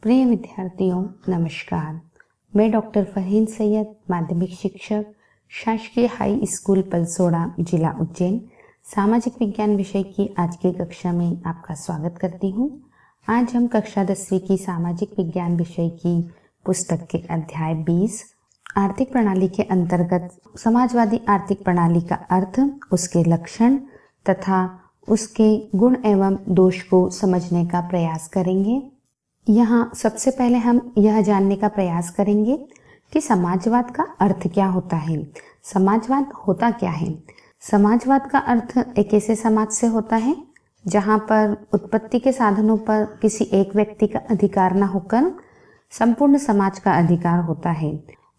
प्रिय विद्यार्थियों नमस्कार। मैं डॉक्टर फरहीन सैयद, माध्यमिक शिक्षक, शासकीय हाई स्कूल पलसोड़ा, जिला उज्जैन, सामाजिक विज्ञान विषय की आज की कक्षा में आपका स्वागत करती हूँ। आज हम कक्षा 10वीं की सामाजिक विज्ञान विषय की पुस्तक के अध्याय 20 आर्थिक प्रणाली के अंतर्गत समाजवादी आर्थिक प्रणाली का अर्थ, उसके लक्षण तथा उसके गुण एवं दोष को समझने का प्रयास करेंगे। यहाँ सबसे पहले हम यह जानने का प्रयास करेंगे कि समाजवाद का अर्थ क्या होता है। समाजवाद होता क्या है? समाजवाद का अर्थ एक ऐसे समाज से होता है जहाँ पर उत्पत्ति के साधनों पर किसी एक व्यक्ति का अधिकार न होकर संपूर्ण समाज का अधिकार होता है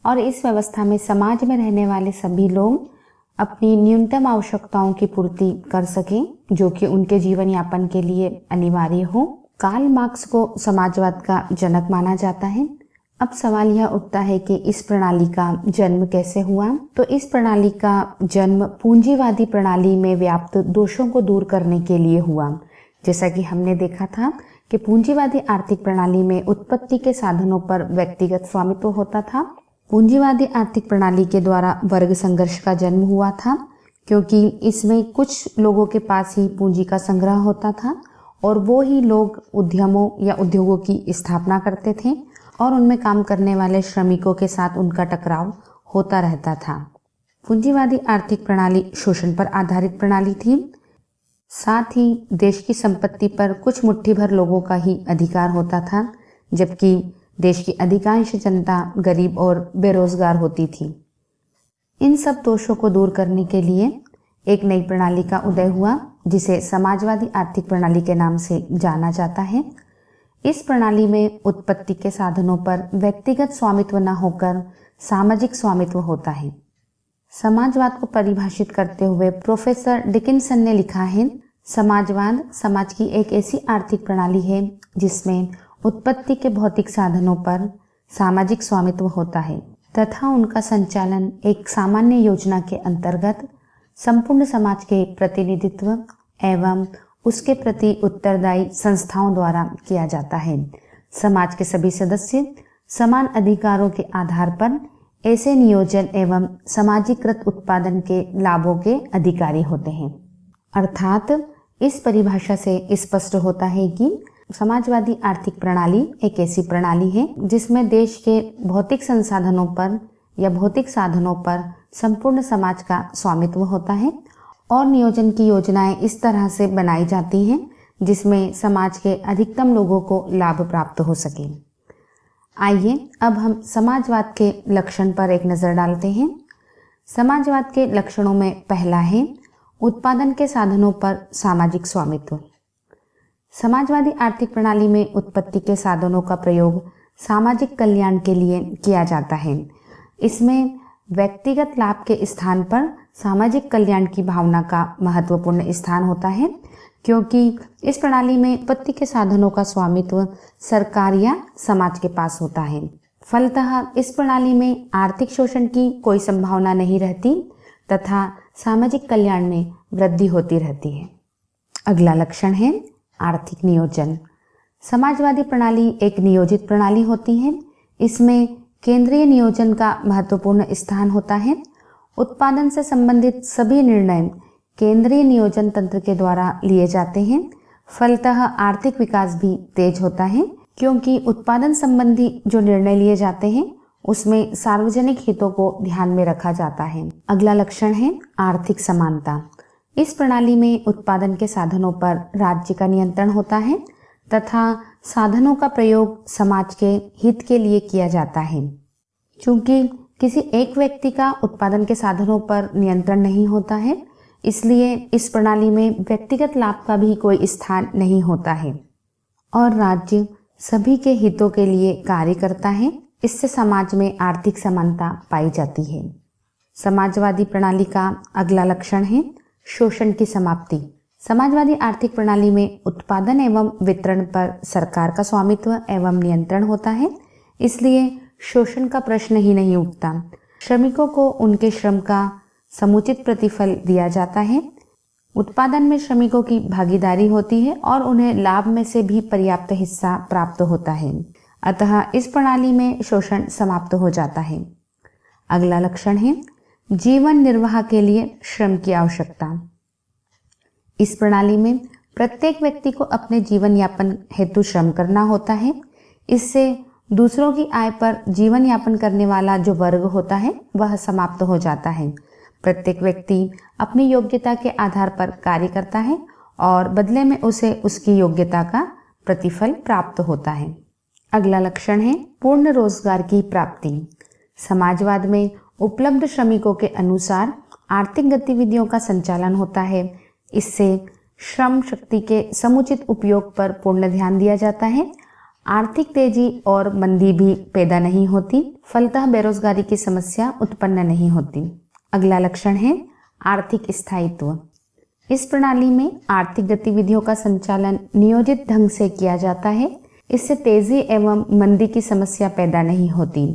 और इस व्यवस्था में समाज में रहने वाले सभी लोग अपनी न्यूनतम आवश्यकताओं की पूर्ति कर सकें, जो कि उनके जीवन यापन के लिए अनिवार्य हो। कार्ल मार्क्स को समाजवाद का जनक माना जाता है। अब सवाल यह उठता है कि इस प्रणाली का जन्म कैसे हुआ? तो इस प्रणाली का जन्म पूंजीवादी प्रणाली में व्याप्त दोषों को दूर करने के लिए हुआ। जैसा कि हमने देखा था कि पूंजीवादी आर्थिक प्रणाली में उत्पत्ति के साधनों पर व्यक्तिगत स्वामित्व होता था। पूंजीवादी आर्थिक प्रणाली के द्वारा वर्ग संघर्ष का जन्म हुआ था, क्योंकि इसमें कुछ लोगों के पास ही पूंजी का संग्रह होता था और वो ही लोग उद्यमों या उद्योगों की स्थापना करते थे और उनमें काम करने वाले श्रमिकों के साथ उनका टकराव होता रहता था। पूंजीवादी आर्थिक प्रणाली शोषण पर आधारित प्रणाली थी। साथ ही देश की संपत्ति पर कुछ मुट्ठी भर लोगों का ही अधिकार होता था, जबकि देश की अधिकांश जनता गरीब और बेरोजगार होती थी। इन सब दोषों को दूर करने के लिए एक नई प्रणाली का उदय हुआ, जिसे समाजवादी आर्थिक प्रणाली के नाम से जाना जाता है। इस प्रणाली में उत्पत्ति के साधनों पर व्यक्तिगत स्वामित्व न होकर सामाजिक स्वामित्व होता है। समाजवाद को परिभाषित करते हुए प्रोफेसर डिकिंसन ने लिखा है, समाजवाद समाज की एक ऐसी आर्थिक प्रणाली है जिसमें उत्पत्ति के भौतिक साधनों पर सामाजिक स्वामित्व होता है तथा उनका संचालन एक सामान्य योजना के अंतर्गत संपूर्ण समाज के प्रतिनिधित्व एवं उसके प्रति उत्तरदायी संस्थाओं द्वारा किया जाता है। समाज के सभी सदस्य समान अधिकारों के आधार पर ऐसे नियोजन एवं समाजीकृत उत्पादन के लाभों के अधिकारी होते हैं। अर्थात इस परिभाषा से स्पष्ट होता है कि समाजवादी आर्थिक प्रणाली एक ऐसी प्रणाली है जिसमें देश के भौतिक संसाधनों पर या भौतिक साधनों पर संपूर्ण समाज का स्वामित्व होता है और नियोजन की योजनाएं इस तरह से बनाई जाती हैं जिसमें समाज के अधिकतम लोगों को लाभ प्राप्त हो सके। आइए अब हम समाजवाद के लक्षण पर एक नज़र डालते हैं। समाजवाद के लक्षणों में पहला है उत्पादन के साधनों पर सामाजिक स्वामित्व। समाजवादी आर्थिक प्रणाली में उत्पत्ति के साधनों का प्रयोग सामाजिक कल्याण के लिए किया जाता है। इसमें व्यक्तिगत लाभ के स्थान पर सामाजिक कल्याण की भावना का महत्वपूर्ण स्थान होता है, क्योंकि इस प्रणाली में उत्पत्ति के साधनों का स्वामित्व सरकार या समाज के पास होता है। फलतः इस प्रणाली में आर्थिक शोषण की कोई संभावना नहीं रहती तथा सामाजिक कल्याण में वृद्धि होती रहती है। अगला लक्षण है आर्थिक नियोजन। समाजवादी प्रणाली एक नियोजित प्रणाली होती है। इसमें केंद्रीय नियोजन का महत्वपूर्ण स्थान होता है। उत्पादन से संबंधित सभी निर्णय केंद्रीय नियोजन तंत्र के द्वारा लिए जाते हैं। फलतः आर्थिक विकास भी तेज होता है, क्योंकि उत्पादन संबंधी जो निर्णय लिए जाते हैं उसमें सार्वजनिक हितों को ध्यान में रखा जाता है। अगला लक्षण है आर्थिक समानता। इस प्रणाली में उत्पादन के साधनों पर राज्य का नियंत्रण होता है तथा साधनों का प्रयोग समाज के हित के लिए किया जाता है। चूंकि किसी एक व्यक्ति का उत्पादन के साधनों पर नियंत्रण नहीं होता है, इसलिए इस प्रणाली में व्यक्तिगत लाभ का भी कोई स्थान नहीं होता है और राज्य सभी के हितों के लिए कार्य करता है। इससे समाज में आर्थिक समानता पाई जाती है। समाजवादी प्रणाली का अगला लक्षण है शोषण की समाप्ति। समाजवादी आर्थिक प्रणाली में उत्पादन एवं वितरण पर सरकार का स्वामित्व एवं नियंत्रण होता है, इसलिए शोषण का प्रश्न ही नहीं उठता। श्रमिकों को उनके श्रम का समुचित प्रतिफल दिया जाता है। उत्पादन में श्रमिकों की भागीदारी होती है और उन्हें लाभ में से भी पर्याप्त हिस्सा प्राप्त होता है। अतः इस प्रणाली में शोषण समाप्त हो जाता है। अगला लक्षण है जीवन निर्वाह के लिए श्रम की आवश्यकता। इस प्रणाली में प्रत्येक व्यक्ति को अपने जीवन यापन हेतु श्रम करना होता है। इससे दूसरों की आय पर जीवन यापन करने वाला जो वर्ग होता है वह समाप्त हो जाता है। प्रत्येक व्यक्ति अपनी योग्यता के आधार पर कार्य करता है और बदले में उसे उसकी योग्यता का प्रतिफल प्राप्त होता है। अगला लक्षण है पूर्ण रोजगार की प्राप्ति। समाजवाद में उपलब्ध श्रमिकों के अनुसार आर्थिक गतिविधियों का संचालन होता है। इससे श्रम शक्ति के समुचित उपयोग पर पूर्ण ध्यान दिया जाता है। आर्थिक तेजी और मंदी भी पैदा नहीं होती, फलतः बेरोजगारी की समस्या उत्पन्न नहीं होती। अगला लक्षण है आर्थिक स्थायित्व। इस प्रणाली में आर्थिक गतिविधियों का संचालन नियोजित ढंग से किया जाता है। इससे तेजी एवं मंदी की समस्या पैदा नहीं होती।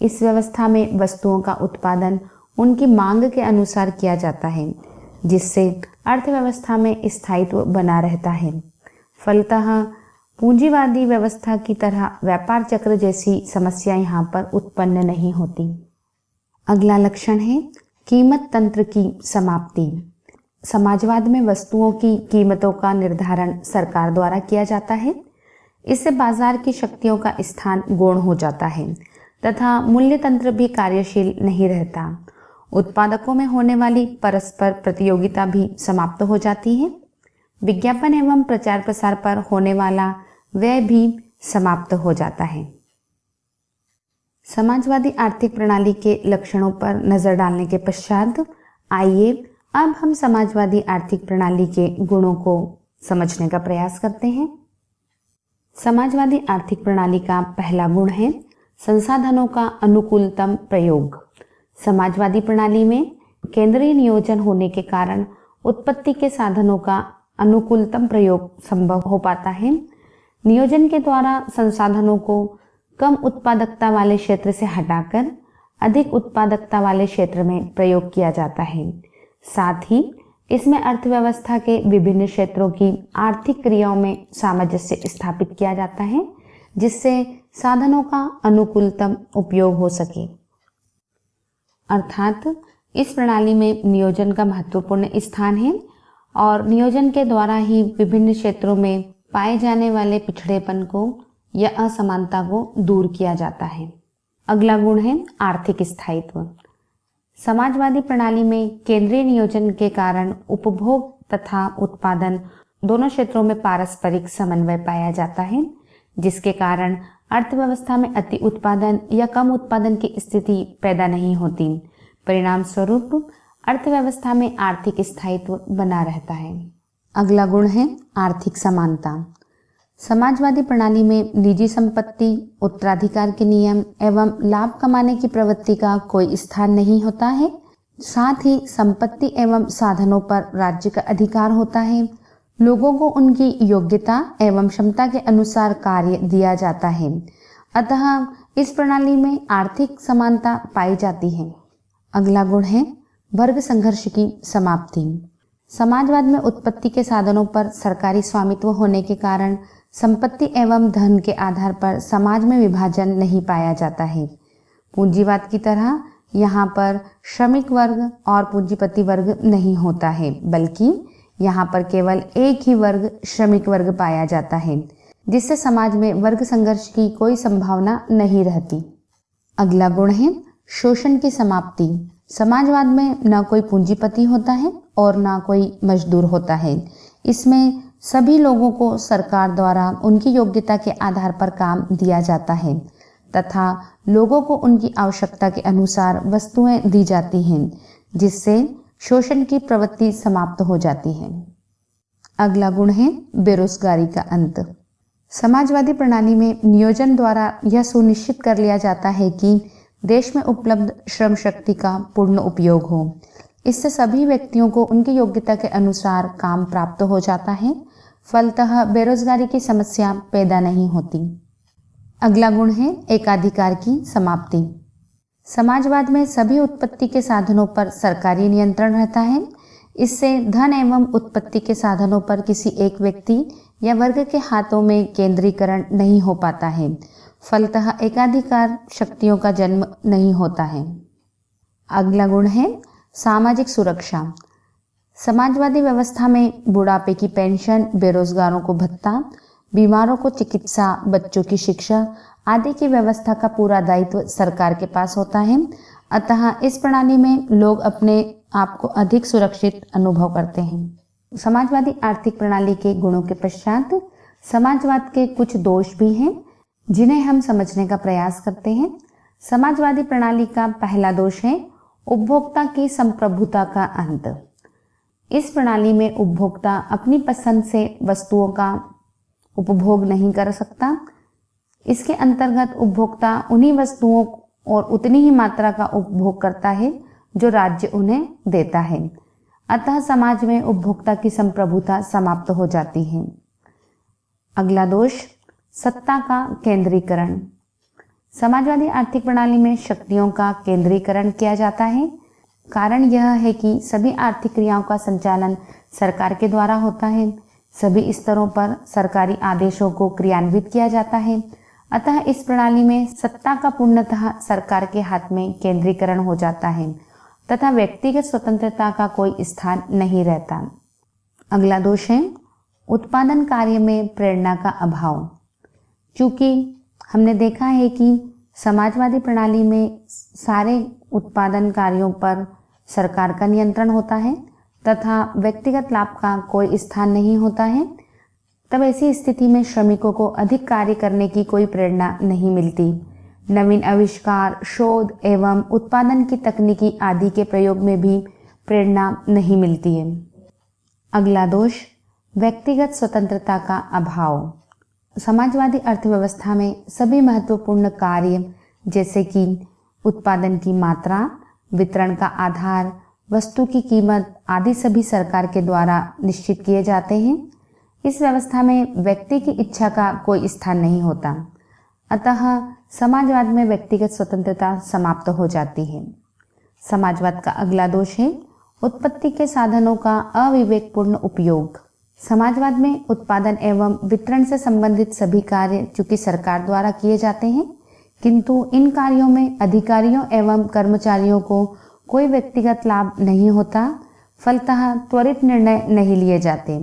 इस व्यवस्था में वस्तुओं का उत्पादन उनकी मांग के अनुसार किया जाता है, जिससे अर्थव्यवस्था में स्थायित्व बना रहता है। फलतः पूंजीवादी व्यवस्था की तरह व्यापार चक्र जैसी समस्या यहाँ पर उत्पन्न नहीं होती। अगला लक्षण है कीमत तंत्र की समाप्ति। समाजवाद में वस्तुओं की कीमतों का निर्धारण सरकार द्वारा किया जाता है। इससे बाजार की शक्तियों का स्थान गौण हो जाता है तथा मूल्य तंत्र भी कार्यशील नहीं रहता। उत्पादकों में होने वाली परस्पर प्रतियोगिता भी समाप्त हो जाती है। विज्ञापन एवं प्रचार प्रसार पर होने वाला व्यय भी समाप्त हो जाता है। समाजवादी आर्थिक प्रणाली के लक्षणों पर नजर डालने के पश्चात आइए अब हम समाजवादी आर्थिक प्रणाली के गुणों को समझने का प्रयास करते हैं। समाजवादी आर्थिक प्रणाली का पहला गुण है संसाधनों का अनुकूलतम प्रयोग। समाजवादी प्रणाली में केंद्रीय नियोजन होने के कारण उत्पत्ति के साधनों का अनुकूलतम प्रयोग संभव हो पाता है। नियोजन के द्वारा संसाधनों को कम उत्पादकता वाले क्षेत्र से हटाकर अधिक उत्पादकता वाले क्षेत्र में प्रयोग किया जाता है। साथ ही इसमें अर्थव्यवस्था के विभिन्न क्षेत्रों की आर्थिक क्रियाओं में सामंजस्य स्थापित किया जाता है, जिससे साधनों का अनुकूलतम उपयोग हो सके। अर्थात इस प्रणाली में नियोजन का महत्वपूर्ण स्थान है और नियोजन के द्वारा ही विभिन्न क्षेत्रों में पाए जाने वाले पिछड़ेपन को या असमानता को दूर किया जाता है। अगला गुण है आर्थिक स्थायित्व। समाजवादी प्रणाली में केंद्रीय नियोजन के कारण उपभोग तथा उत्पादन दोनों क्षेत्रों में पारस्परिक समन्वय पाया जाता है, जिसके कारण अर्थव्यवस्था में अति उत्पादन या कम उत्पादन की स्थिति पैदा नहीं होती। परिणाम स्वरूप अर्थव्यवस्था में आर्थिक स्थायित्व बना रहता है। अगला गुण है आर्थिक समानता। समाजवादी प्रणाली में निजी संपत्ति, उत्तराधिकार के नियम एवं लाभ कमाने की प्रवृत्ति का कोई स्थान नहीं होता है। साथ ही संपत्ति एवं साधनों पर राज्य का अधिकार होता है। लोगों को उनकी योग्यता एवं क्षमता के अनुसार कार्य दिया जाता है। अतः इस प्रणाली में आर्थिक समानता पाई जाती है। अगला गुण है वर्ग संघर्ष की समाप्ति। समाजवाद में उत्पत्ति के साधनों पर सरकारी स्वामित्व होने के कारण संपत्ति एवं धन के आधार पर समाज में विभाजन नहीं पाया जाता है। पूंजीवाद की तरह यहाँ पर श्रमिक वर्ग और पूंजीपति वर्ग नहीं होता है, बल्कि यहाँ पर केवल एक ही वर्ग श्रमिक वर्ग पाया जाता है, जिससे समाज में वर्ग संघर्ष की कोई संभावना नहीं रहती। अगला गुण है शोषण की समाप्ति। समाजवाद में न कोई पूंजीपति होता है और न कोई मजदूर होता है। इसमें सभी लोगों को सरकार द्वारा उनकी योग्यता के आधार पर काम दिया जाता है तथा लोगों को उनकी आवश्यकता के अनुसार वस्तुएं दी जाती हैं, जिससे शोषण की प्रवृत्ति समाप्त हो जाती है। अगला गुण है बेरोजगारी का अंत। समाजवादी प्रणाली में नियोजन द्वारा यह सुनिश्चित कर लिया जाता है कि देश में उपलब्ध श्रम शक्ति का पूर्ण उपयोग हो। इससे सभी व्यक्तियों को उनकी योग्यता के अनुसार काम प्राप्त हो जाता है। फलतः बेरोजगारी की समस्या पैदा नहीं होती। अगला गुण है एकाधिकार की समाप्ति। समाजवाद में सभी उत्पत्ति के साधनों पर सरकारी नियंत्रण रहता है। इससे धन एवं उत्पत्ति के साधनों पर किसी एक व्यक्ति या वर्ग के हाथों में केंद्रीकरण नहीं हो पाता है। फलतः एकाधिकार शक्तियों का जन्म नहीं होता है। अगला गुण है सामाजिक सुरक्षा। समाजवादी व्यवस्था में बुढ़ापे की पेंशन, बेरोजगारों को भत्ता, बीमारों को चिकित्सा, बच्चों की शिक्षा आदि की व्यवस्था का पूरा दायित्व सरकार के पास होता है। अतः इस प्रणाली में लोग अपने आप को अधिक सुरक्षित अनुभव करते हैं। समाजवादी आर्थिक प्रणाली के गुणों के पश्चात समाजवाद के कुछ दोष भी हैं जिन्हें हम समझने का प्रयास करते हैं। समाजवादी प्रणाली का पहला दोष है उपभोक्ता की संप्रभुता का अंत। इस प्रणाली में उपभोक्ता अपनी पसंद से वस्तुओं का उपभोग नहीं कर सकता। इसके अंतर्गत उपभोक्ता उन्हीं वस्तुओं और उतनी ही मात्रा का उपभोग करता है जो राज्य उन्हें देता है। अतः समाज में उपभोक्ता की संप्रभुता समाप्त हो जाती है। अगला दोष सत्ता का केंद्रीकरण। समाजवादी आर्थिक प्रणाली में शक्तियों का केंद्रीकरण किया जाता है। कारण यह है कि सभी आर्थिक क्रियाओं का संचालन सरकार के द्वारा होता है। सभी स्तरों पर सरकारी आदेशों को क्रियान्वित किया जाता है। अतः इस प्रणाली में सत्ता का पूर्णतः सरकार के हाथ में केंद्रीकरण हो जाता है तथा व्यक्तिगत स्वतंत्रता का कोई स्थान नहीं रहता। अगला दोष है उत्पादन कार्य में प्रेरणा का अभाव। क्योंकि हमने देखा है कि समाजवादी प्रणाली में सारे उत्पादन कार्यों पर सरकार का नियंत्रण होता है तथा व्यक्तिगत लाभ का कोई स्थान नहीं होता है, तब ऐसी स्थिति में श्रमिकों को अधिक कार्य करने की कोई प्रेरणा नहीं मिलती। नवीन आविष्कार, शोध एवं उत्पादन की तकनीकी आदि के प्रयोग में भी प्रेरणा नहीं मिलती है। अगला दोष व्यक्तिगत स्वतंत्रता का अभाव। समाजवादी अर्थव्यवस्था में सभी महत्वपूर्ण कार्य जैसे कि उत्पादन की मात्रा, वितरण का आधार, वस्तु की कीमत आदि सभी सरकार के द्वारा निश्चित किए जाते हैं। इस व्यवस्था में व्यक्ति की इच्छा का कोई स्थान नहीं होता। अतः समाजवाद में व्यक्तिगत स्वतंत्रता समाप्त हो जाती है। समाजवाद का अगला दोष है उत्पत्ति के साधनों का अविवेकपूर्ण उपयोग। समाजवाद में उत्पादन एवं वितरण से संबंधित सभी कार्य चूंकि सरकार द्वारा किए जाते हैं, किंतु इन कार्यों में अधिकारियों एवं कर्मचारियों को कोई व्यक्तिगत लाभ नहीं होता। फलतः त्वरित निर्णय नहीं लिए जाते।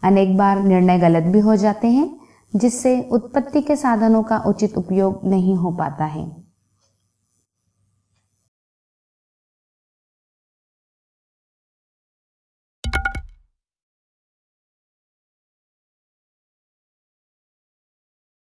अनेक बार निर्णय गलत भी हो जाते हैं, जिससे उत्पत्ति के साधनों का उचित उपयोग नहीं हो पाता है।